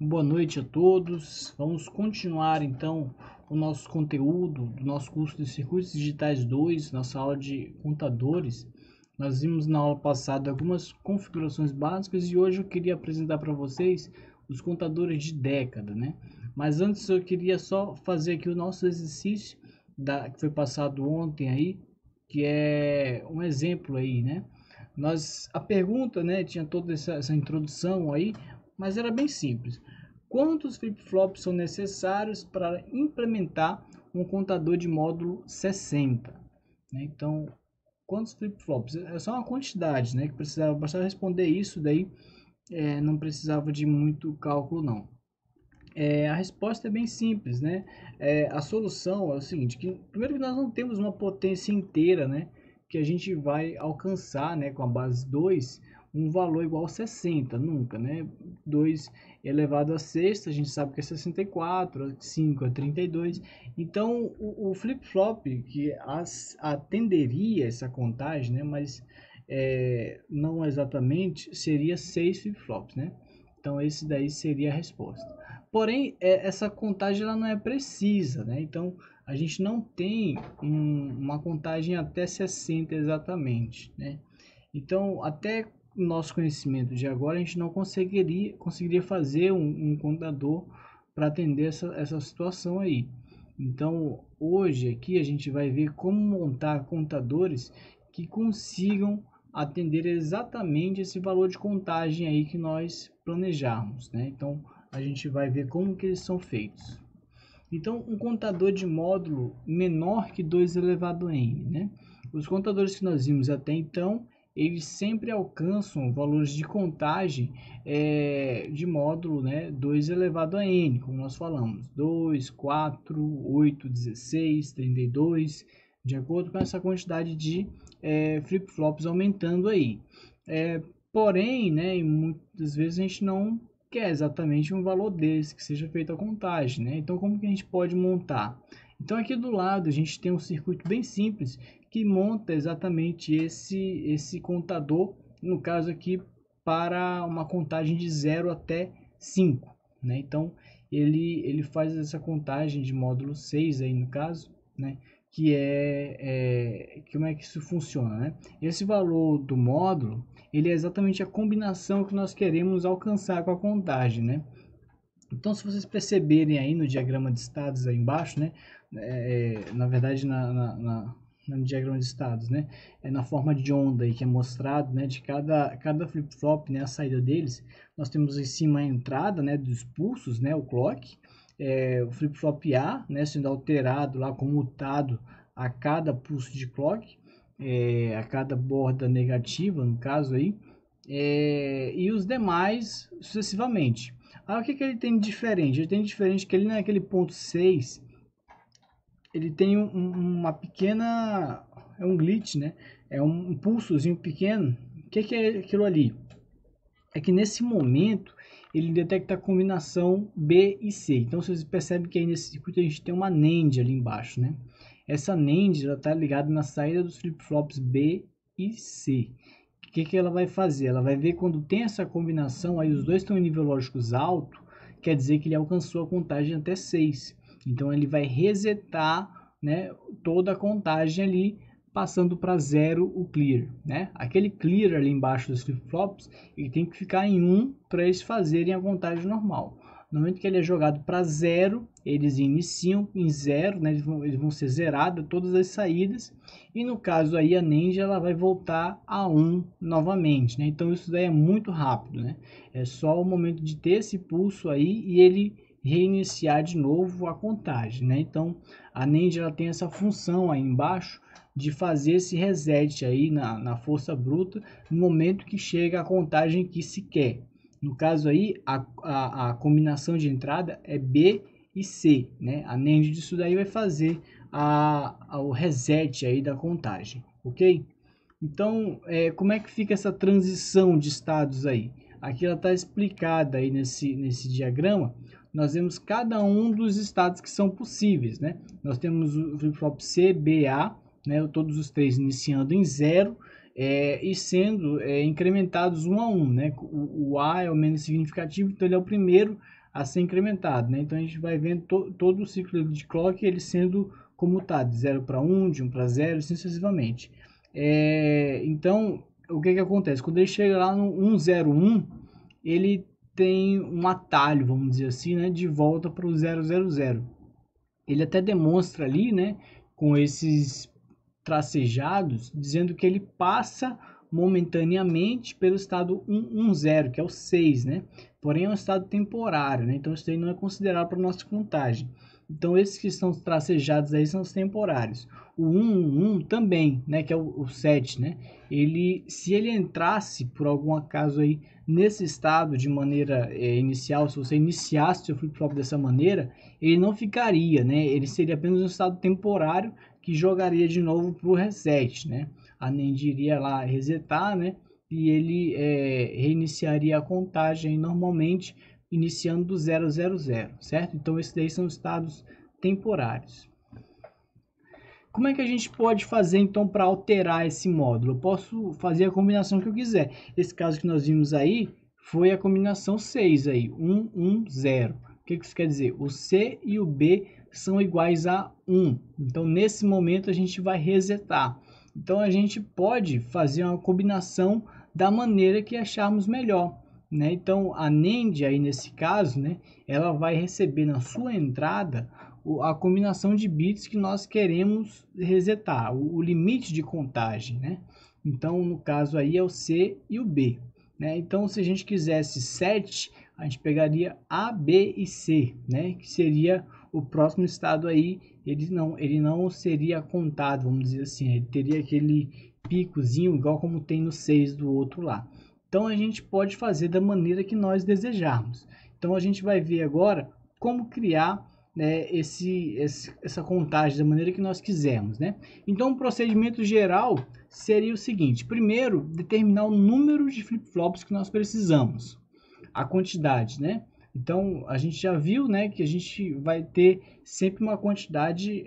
Boa noite a todos. Vamos continuar então o nosso conteúdo do nosso curso de Circuitos Digitais 2, nossa aula de contadores. Nós vimos na aula passada algumas configurações básicas e hoje eu queria apresentar para vocês os contadores de década, né? Mas antes eu queria só fazer aqui o nosso exercício que foi passado ontem aí, que é um exemplo aí, né? A pergunta, né, tinha toda essa introdução aí, mas era bem simples. Quantos flip-flops são necessários para implementar um contador de módulo 60? Né? Então, quantos flip-flops? É só uma quantidade, né? Que precisava bastante responder isso, daí não precisava de muito cálculo, não. A resposta é bem simples, né? A solução é o seguinte, que primeiro que nós não temos uma potência inteira, né? Que a gente vai alcançar, né? Com a base 2, um valor igual a 60, nunca, né? 2 elevado a sexta, a gente sabe que é 64, 5 é 32. Então, o flip-flop que atenderia essa contagem, né? Mas não exatamente, seria 6 flip-flops, né? Então, esse daí seria a resposta. Porém, essa contagem ela não é precisa, né? Então, a gente não tem uma contagem até 60 exatamente, né? Então, até o nosso conhecimento de agora, a gente não conseguiria fazer um contador para atender essa situação aí. Então, hoje aqui a gente vai ver como montar contadores que consigam atender exatamente esse valor de contagem aí que nós planejarmos, né? Então, a gente vai ver como que eles são feitos. Então, um contador de módulo menor que 2 elevado a n, né? Os contadores que nós vimos até então, eles sempre alcançam valores de contagem de módulo, né? 2 elevado a n, como nós falamos, 2, 4, 8, 16, 32, de acordo com essa quantidade de flip-flops aumentando aí. Porém, né, muitas vezes a gente não quer exatamente um valor desse, que seja feita a contagem, né? Então, como que a gente pode montar? Então, aqui do lado, a gente tem um circuito bem simples que monta exatamente esse contador, no caso aqui, para uma contagem de 0 até 5, né? Então, ele faz essa contagem de módulo 6 aí, no caso, né? Como é que isso funciona, né? Esse valor do módulo, ele é exatamente a combinação que nós queremos alcançar com a contagem, né? Então, se vocês perceberem aí no diagrama de estados aí embaixo, né? Na verdade, no diagrama de estados, né? Na forma de onda aí que é mostrado, né? De cada flip-flop, né? A saída deles, nós temos em cima a entrada, né? Dos pulsos, né? O clock. O flip-flop A, né? Sendo alterado lá, comutado a cada pulso de clock. A cada borda negativa, no caso aí. E os demais sucessivamente. O que ele tem de diferente? Ele tem de diferente que ele naquele ponto 6, ele tem uma pequena, é um glitch, né? É um pulsozinho pequeno. O que é aquilo ali? É que nesse momento ele detecta a combinação B e C. Então vocês percebem que aí nesse circuito a gente tem uma NAND ali embaixo, né? Essa NAND está ligada na saída dos flip-flops B e C. O que ela vai fazer? Ela vai ver quando tem essa combinação, aí os dois estão em nível lógico alto, quer dizer que ele alcançou a contagem até 6. Então ele vai resetar, né, toda a contagem ali, passando para 0 o clear, né? Aquele clear ali embaixo dos flip-flops, ele tem que ficar em 1 para eles fazerem a contagem normal. No momento que ele é jogado para 0, eles iniciam em 0, né? Eles vão ser zerados todas as saídas. E no caso aí a Ninja ela vai voltar a 1 novamente, né? Então isso daí é muito rápido, né? É só o momento de ter esse pulso aí e ele reiniciar de novo a contagem, né? Então a Ninja ela tem essa função aí embaixo de fazer esse reset aí na força bruta no momento que chega a contagem que se quer. No caso aí, a combinação de entrada é B e C, né? A NAND disso daí vai fazer o reset aí da contagem, ok? Então, como é que fica essa transição de estados aí? Aqui ela está explicada aí nesse diagrama. Nós vemos cada um dos estados que são possíveis, né? Nós temos o flip-flop C, B, A, né? Todos os três iniciando em 0, e sendo incrementados um a um, né? O A é o menos significativo, então ele é o primeiro a ser incrementado, né? Então a gente vai vendo todo o ciclo de clock ele sendo comutado de 0 para 1, de 1 para 0, assim sucessivamente. Então o que acontece? Quando ele chega lá no 101, ele tem um atalho, vamos dizer assim, né, de volta para o 000. Ele até demonstra ali, né, com esses tracejados, dizendo que ele passa momentaneamente pelo estado 110, que é o 6, né? Porém é um estado temporário, né? Então isso aí não é considerado para nossa contagem. Então esses que estão tracejados aí são os temporários. O 111 também, né, que é o 7, né? Se ele entrasse por algum acaso aí nesse estado de maneira inicial, se você iniciasse seu flip-flop dessa maneira, ele não ficaria, né? Ele seria apenas um estado temporário que jogaria de novo para o reset, né? A NAND iria lá resetar, né? E ele reiniciaria a contagem normalmente, iniciando do 000, certo? Então esses daí são estados temporários. Como é que a gente pode fazer então para alterar esse módulo? Eu posso fazer a combinação que eu quiser. Esse caso que nós vimos aí foi a combinação 6 aí, 1, 1, 0. O que isso quer dizer? O C e o B são iguais a 1. Então nesse momento a gente vai resetar. Então a gente pode fazer uma combinação da maneira que acharmos melhor, né? Então a NAND aí nesse caso, né, ela vai receber na sua entrada a combinação de bits que nós queremos resetar, o limite de contagem, né? Então, no caso aí é o C e o B, né? Então, se a gente quisesse 7, a gente pegaria A, B e C, né? Que seria o próximo estado aí, ele não seria contado, vamos dizer assim, ele teria aquele picozinho igual como tem no 6 do outro lá. Então, a gente pode fazer da maneira que nós desejarmos. Então, a gente vai ver agora como criar, né, essa contagem da maneira que nós quisermos, né? Então o procedimento geral seria o seguinte: primeiro, determinar o número de flip-flops que nós precisamos, a quantidade, né? Então a gente já viu, né, que a gente vai ter sempre uma quantidade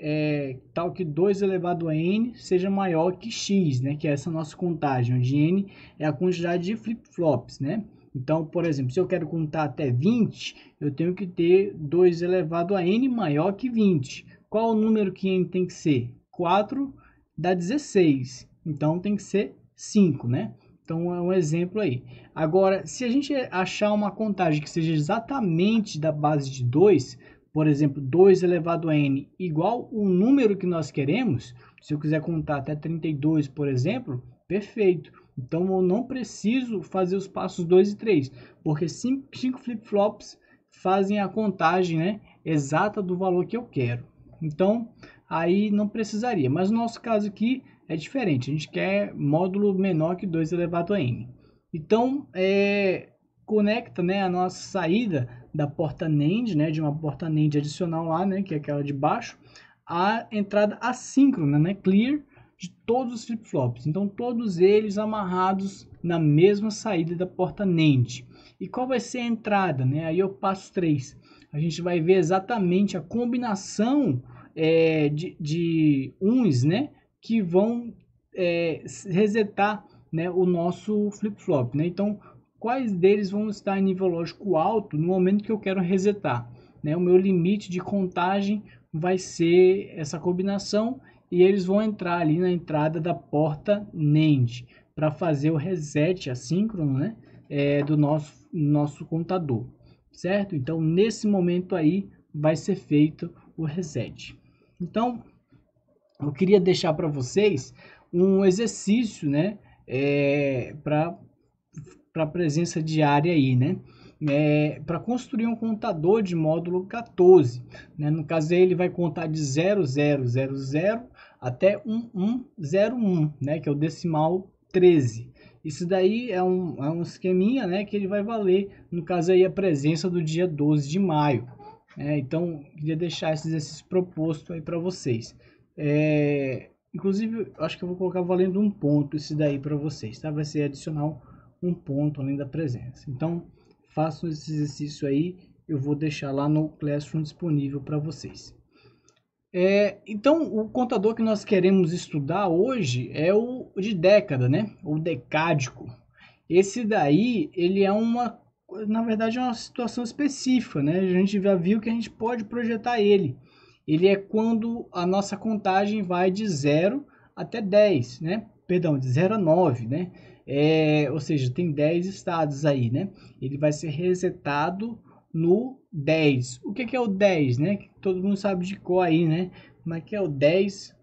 tal que 2 elevado a n seja maior que x, né? Que é essa nossa contagem, onde n é a quantidade de flip-flops, né? Então, por exemplo, se eu quero contar até 20, eu tenho que ter 2 elevado a n maior que 20. Qual o número que n tem que ser? 4 dá 16. Então, tem que ser 5, né? Então, é um exemplo aí. Agora, se a gente achar uma contagem que seja exatamente da base de 2, por exemplo, 2 elevado a n igual o número que nós queremos, se eu quiser contar até 32, por exemplo, perfeito. Então eu não preciso fazer os passos 2 e 3, porque 5 flip-flops fazem a contagem, né, exata do valor que eu quero. Então aí não precisaria, mas no nosso caso aqui é diferente, a gente quer módulo menor que 2 elevado a n. Então conecta, né, a nossa saída da porta NAND, né, de uma porta NAND adicional lá, né, que é aquela de baixo, a entrada assíncrona, né, clear, de todos os flip-flops. Então, todos eles amarrados na mesma saída da porta NAND. E qual vai ser a entrada, né? Aí eu passo 3. A gente vai ver exatamente a combinação de uns, né? Que vão resetar, né, o nosso flip-flop, né? Então, quais deles vão estar em nível lógico alto no momento que eu quero resetar, né? O meu limite de contagem vai ser essa combinação, e eles vão entrar ali na entrada da porta NAND para fazer o reset assíncrono, né, do nosso contador, certo? Então nesse momento aí vai ser feito o reset. Então eu queria deixar para vocês um exercício, né, para a presença diária aí, né? Para construir um contador de módulo 14, né? No caso ele vai contar de 0000 até 1101, né? Que é o decimal 13. Isso daí é um esqueminha, né? Que ele vai valer, no caso aí, a presença do dia 12 de maio. Então, queria deixar esse exercício proposto aí para vocês. Inclusive, acho que eu vou colocar valendo um ponto esse daí para vocês, tá? Vai ser adicional um ponto além da presença. Então, façam esse exercício aí, eu vou deixar lá no Classroom disponível para vocês. Então, o contador que nós queremos estudar hoje é o de década, né? O decádico. Esse daí, ele é uma na verdade, é uma situação específica, né? A gente já viu que a gente pode projetar ele. Ele é quando a nossa contagem vai de 0 até 10, né? Perdão, de 0 a 9, né? Ou seja, tem 10 estados aí, né? Ele vai ser resetado no 10. O que é o 10, né? Todo mundo sabe de cor aí, né? Como é que é o 10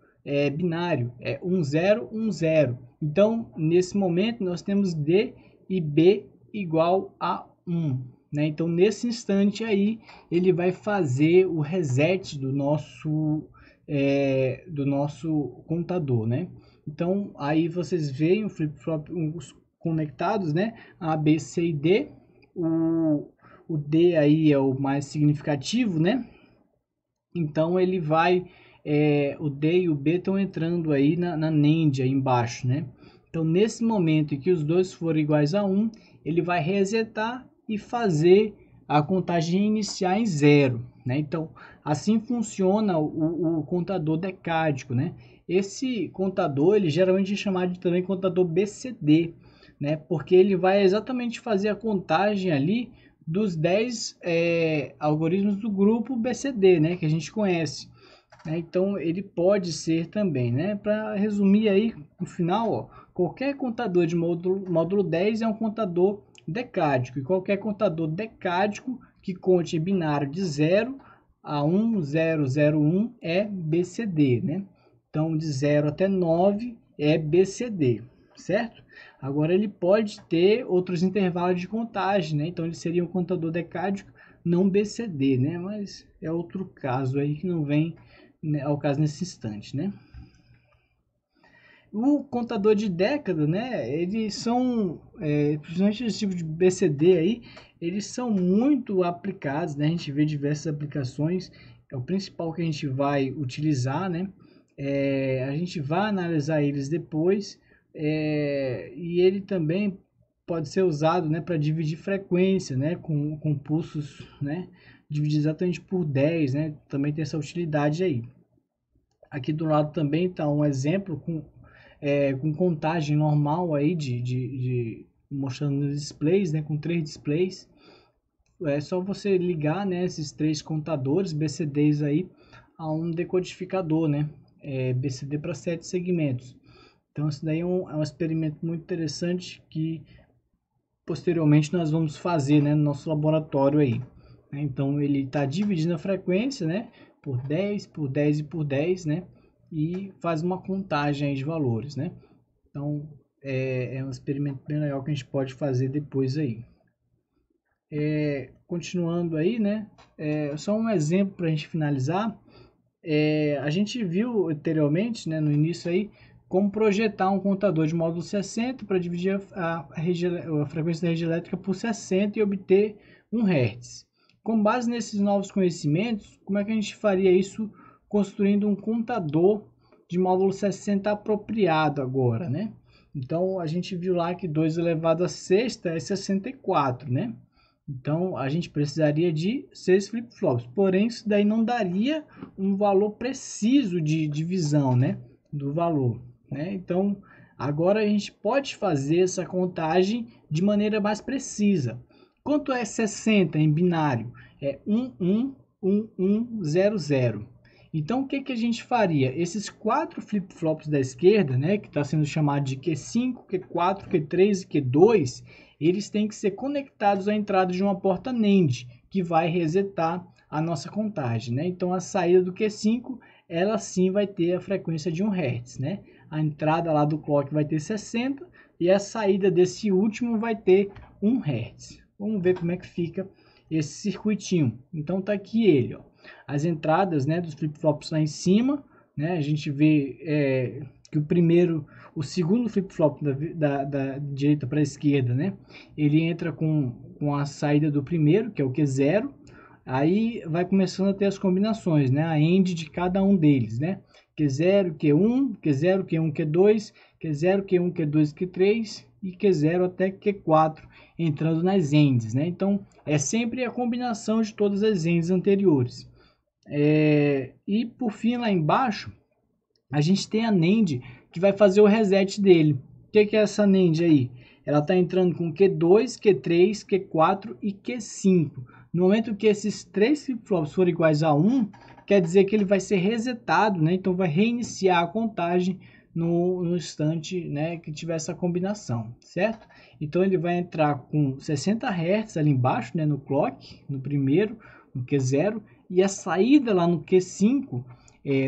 binário? É 1, 0, 1, 0. Então, nesse momento, nós temos D e B igual a 1. Né? Então, nesse instante aí, ele vai fazer o reset do nosso contador, né? Então, aí vocês veem o flip-flop conectados, né? A, B, C e D. O D aí é o mais significativo, né? Então, ele vai... o D e o B estão entrando aí na NAND aí embaixo, né? Então, nesse momento em que os dois forem iguais a 1, ele vai resetar e fazer a contagem iniciar em 0, né? Então, assim funciona o contador decádico, né? Esse contador, ele geralmente é chamado de também contador BCD, né? Porque ele vai exatamente fazer a contagem ali dos 10 algoritmos do grupo BCD, né? Que a gente conhece. Então, ele pode ser também, né? Para resumir aí, no final, ó, qualquer contador de módulo 10 é um contador decádico. E qualquer contador decádico que conte em binário de 0 a 1001 é BCD, né? Então, de 0 até 9 é BCD, certo? Agora, ele pode ter outros intervalos de contagem, né? Então, ele seria um contador decádico não BCD, né? Mas é outro caso aí que não vem ao caso nesse instante, né? O contador de década, né? Eles são, principalmente esse tipo de BCD aí, eles são muito aplicados, né? A gente vê diversas aplicações, é o principal que a gente vai utilizar, né? A gente vai analisar eles depois, e ele também pode ser usado, né, para dividir frequência, né, com pulsos, né, dividir exatamente por 10, né, também tem essa utilidade aí. Aqui do lado também está um exemplo com contagem normal aí mostrando nos displays, né, com 3 displays. É só você ligar, né, esses 3 contadores BCDs aí a um decodificador, né, BCD para 7 segmentos. Então isso daí é um experimento muito interessante que posteriormente nós vamos fazer, né, no nosso laboratório aí. Então ele está dividindo a frequência, né, por 10, por 10 e por 10, né, e faz uma contagem aí de valores, né. Então é um experimento bem legal que a gente pode fazer depois aí. Continuando aí, né, só um exemplo para a gente finalizar. A gente viu anteriormente, né, no início aí, como projetar um contador de módulo 60 para dividir a frequência da rede elétrica por 60 e obter 1 Hz. Com base nesses novos conhecimentos, como é que a gente faria isso construindo um contador de módulo 60 apropriado agora, né? Então, a gente viu lá que 2 elevado a sexta é 64, né? Então, a gente precisaria de 6 flip-flops. Porém, isso daí não daria um valor preciso de divisão, né, do valor, né? Então, agora a gente pode fazer essa contagem de maneira mais precisa. Quanto é 60 em binário? É 111100. Então, o que a gente faria? Esses 4 flip-flops da esquerda, né, que está sendo chamado de Q5, Q4, Q3 e Q2, eles têm que ser conectados à entrada de uma porta NAND, que vai resetar a nossa contagem, né? Então, a saída do Q5, ela sim vai ter a frequência de 1 Hz, né? A entrada lá do clock vai ter 60 e a saída desse último vai ter 1 Hz. Vamos ver como é que fica esse circuitinho. Então, tá aqui ele, ó. As entradas, né, dos flip-flops lá em cima, né? A gente vê que o segundo flip-flop da direita para a esquerda, né? Ele entra com a saída do primeiro, que é o Q0. Aí vai começando a ter as combinações, né? A end de cada um deles, né? Q0, Q1, Q0, Q1, Q2, Q0, Q1, Q2, Q3 e Q0 até Q4 entrando nas ends, né? Então é sempre a combinação de todas as ends anteriores. E por fim lá embaixo a gente tem a NAND que vai fazer o reset dele. O que é essa NAND aí? ela está entrando com Q2, Q3, Q4 e Q5. No momento que esses 3 flip-flops forem iguais a 1, quer dizer que ele vai ser resetado, né? Então vai reiniciar a contagem no instante, né, que tiver essa combinação, certo? Então ele vai entrar com 60 Hz ali embaixo, né, no clock, no primeiro, no Q0, e a saída lá no Q5,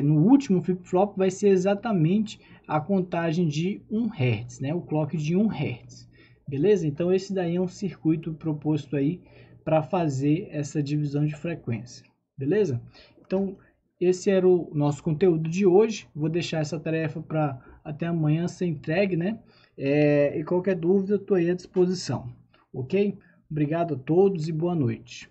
no último flip-flop, vai ser exatamente a contagem de 1 Hz, né, o clock de 1 Hz. Beleza? Então esse daí é um circuito proposto aí para fazer essa divisão de frequência. Beleza? Então esse era o nosso conteúdo de hoje. Vou deixar essa tarefa para até amanhã ser entregue, né? E qualquer dúvida, estou aí à disposição. Ok? Obrigado a todos e boa noite.